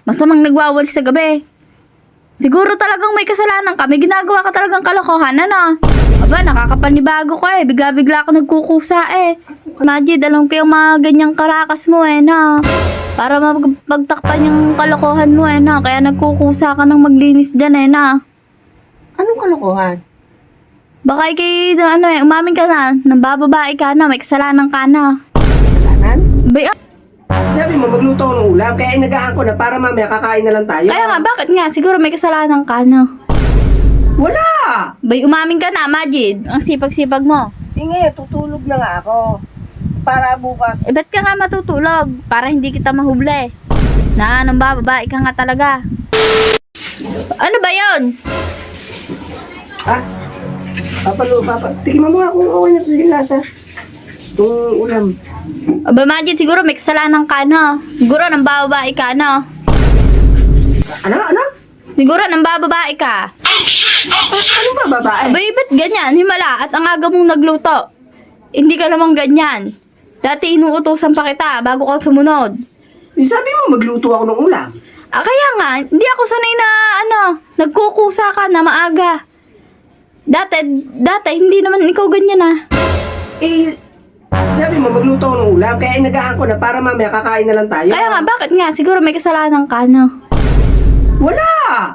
masamang nagwawalis sa gabi. Siguro talagang may kasalanan ka. May ginagawa ka talagang kalokohan, ano? Aba, nakakapanibago ka eh. Bigla-bigla ka nagkukusa eh. Majid, alam ko yung mga ganyang karakas mo eh, na. Para mapagtakpan yung kalokohan mo eh, na. Kaya nagkukusa ka ng maglinis dyan eh, na. Anong kalokohan? Baka ikay, ano eh, umamin ka na. Nambababae ka na, may kasalanan ka na. Kasalanan? Bay, Sabi mo, magluto ako ng ulam, kaya inagahan ko na para mamaya kakain na lang tayo. kaya nga, bakit nga? Siguro may kasalanan ka na. Wala! Bay, umamin ka na, Majid. Ang sipag-sipag mo. Ngayon, tutulog na nga ako. Para bukas. Eh, ba't ka nga matutulog? Para hindi kita mahubli. Na, nambababae ka nga talaga. Ano ba yon? Ha? Tikiman mo nga kung okay na ito yung lasa. Itong ulam. Aba, Majid, siguro may kasalanan ka na. Siguro nambababae ka na. Ano? Siguro nambababae ka. Ano ba babae? Abay, ba't ganyan? Himala at ang aga mong nagluto. Hindi ka namang ganyan. Dati inuutosan pa kita bago ka sumunod. Sabi mo, magluto ako ng ulam. Kaya nga, hindi ako sanay na nagkukusa ka na maaga. Dati, hindi naman ikaw ganyan ah. Sabi mo, magluto ako ng ulam, kaya inagahan ko na para mamaya kakain na lang tayo. Kaya nga, bakit nga? Siguro may kasalanan ka na. Wala!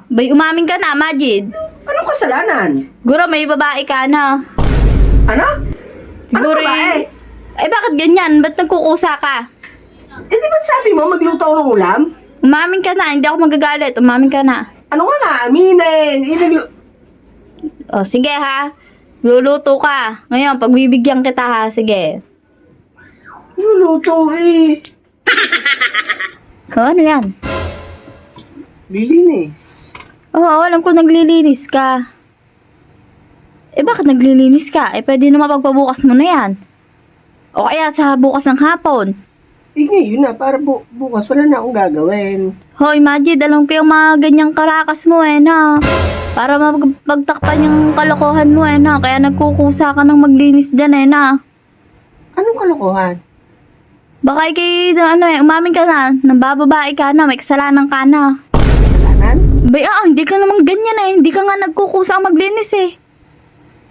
Bay, umamin ka na, Majid. Anong kasalanan? Siguro may babae ka na. Ano? Siguro ano babae? bakit ganyan? Ba't nagkukusa ka? Di ba't sabi mo, magluto ako ng ulam? Umamin ka na, hindi ako magagalit. Umamin ka na. Ano nga nga, aminin. O, sige ha. Luluto ka. Ngayon, pagbibigyan kita ha. Sige. Luluto eh. O, ano yan? Lilinis. Oo, alam ko naglilinis ka. Eh, bakit naglilinis ka? Eh, pwede naman pagpabukas mo na yan. O kaya sa bukas ng hapon. Ngayon na, para bukas wala na akong gagawin. Hoy, Majid, alam ko yung mga ganyang karakas mo eh, na. Para mapagtakpan yung kalokohan mo eh, na. Kaya nagkukusa ka ng maglinis dyan eh, na. Anong kalokohan? Baka ikay, umamin ka na. Nambababae ka na, may kasalanan ka na. Kasalanan? Bay, hindi ka naman ganyan eh. Hindi ka nga nagkukusa maglinis eh.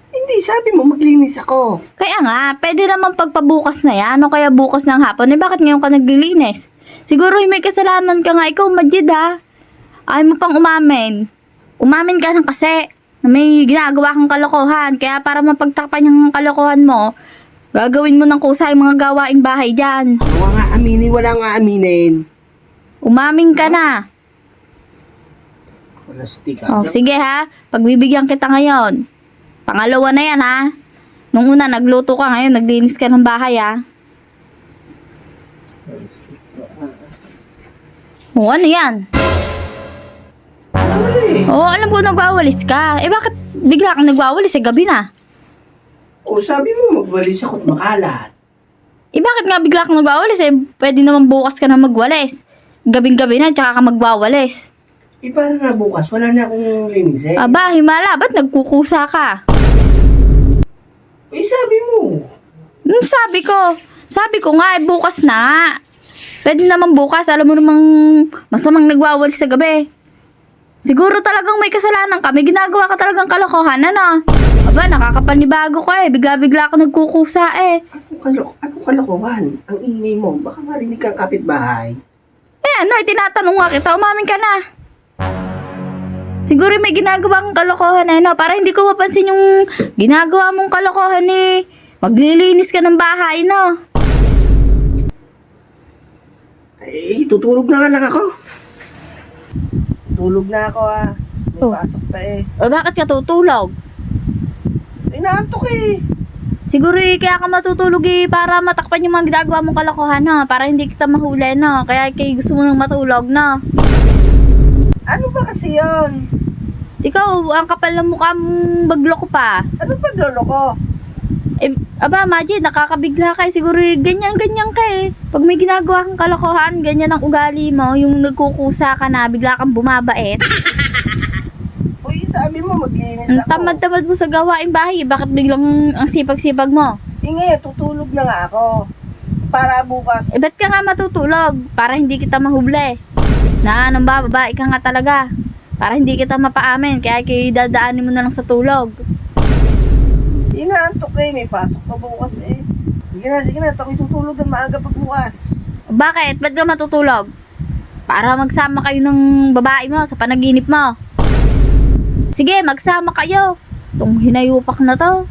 Hindi, sabi mo maglinis ako. Kaya nga, pwede naman pagpabukas na yan o kaya bukas ng hapon. Eh, bakit ngayon ka naglilinis? Siguro may kasalanan ka nga. Ikaw, Majid ha. Ayaw mo pang umamin. Umamin ka na kasi na may ginagawa kang kalokohan. Kaya para mapagtakpan yung kalokohan mo, gagawin mo ng kusa yung mga gawaing bahay dyan. Ano nga aminin? Wala nga aminin. Umamin ka na. Wala stick Oh, sige ha. Pagbibigyan kita ngayon. Pangalawa na yan ha. Nung una nagluto ka, ngayon naglinis ka ng bahay ha. O, ano yan? Oo, alam ko nagwawalis ka. Eh, bakit bigla kang nagwawalis? Eh, gabi na. Sabi mo magwalis ako't makalat. Eh, bakit nga bigla kang nagwawalis? Eh, pwede naman bukas ka na magwalis. Gabing-gabi na, tsaka ka magwawalis. Para na bukas, wala na akong linisin. Aba, himala, ba't nagkukusa ka? Sabi mo. Sabi ko nga, bukas na. Pwede naman bukas, alam mo namang masamang nagwawalis sa gabi. Siguro talagang may kasalanan ka, may ginagawa ka talagang kalokohan, ano? Aba, nakakapanibago ka eh, bigla-bigla ka nagkukusa eh. Anong kalokohan? Ang ingay mo, baka marinig kang kapitbahay. Tinatanong nga kita, umamin ka na. Siguro may ginagawa kang kalokohan eh, no? Para hindi ko mapansin yung ginagawa mong kalokohan eh. Maglilinis ka ng bahay, no? Tutulog na nga lang ako. Tulog na ako May Oh. pasok pa eh. O bakit ka tutulog? Inaantok eh. Siguro kaya ka matutulog para matakpan yung mga ginagawa mong kalokohan, no? Para hindi kita mahuli, no? Kaya gusto mo nang matulog, no? Ano ba kasi yun? Ikaw, ang kapal ng mukha mong baglo ko pa. Ano paglolo ko? Aba, Majid, nakakabigla ka. Siguro ganyan-ganyan ka eh. Pag may ginagawa kang kalokohan, ganyan ang ugali mo. Yung nagkukusa ka na, bigla kang bumabait. Sabi mo maglinis Ang ako. tamad-tamad mo sa gawaing bahay. Bakit biglang ang sipag-sipag mo? Ngayon, tutulog na nga ako. Para bukas. Ba't ka nga matutulog? Para hindi kita mahubli. Na anong ba, babae ka nga talaga. Para hindi kita mapaamin, kaya kayo dadaanin mo na lang sa tulog. Inaantok eh, may pasok pa bukas eh. Sige na, ako'y tutulog ng maaga pa bukas. Bakit? Ba't ka matutulog? Para magsama kayo ng babae mo sa panaginip mo. Sige, magsama kayo. Itong hinayupak na to.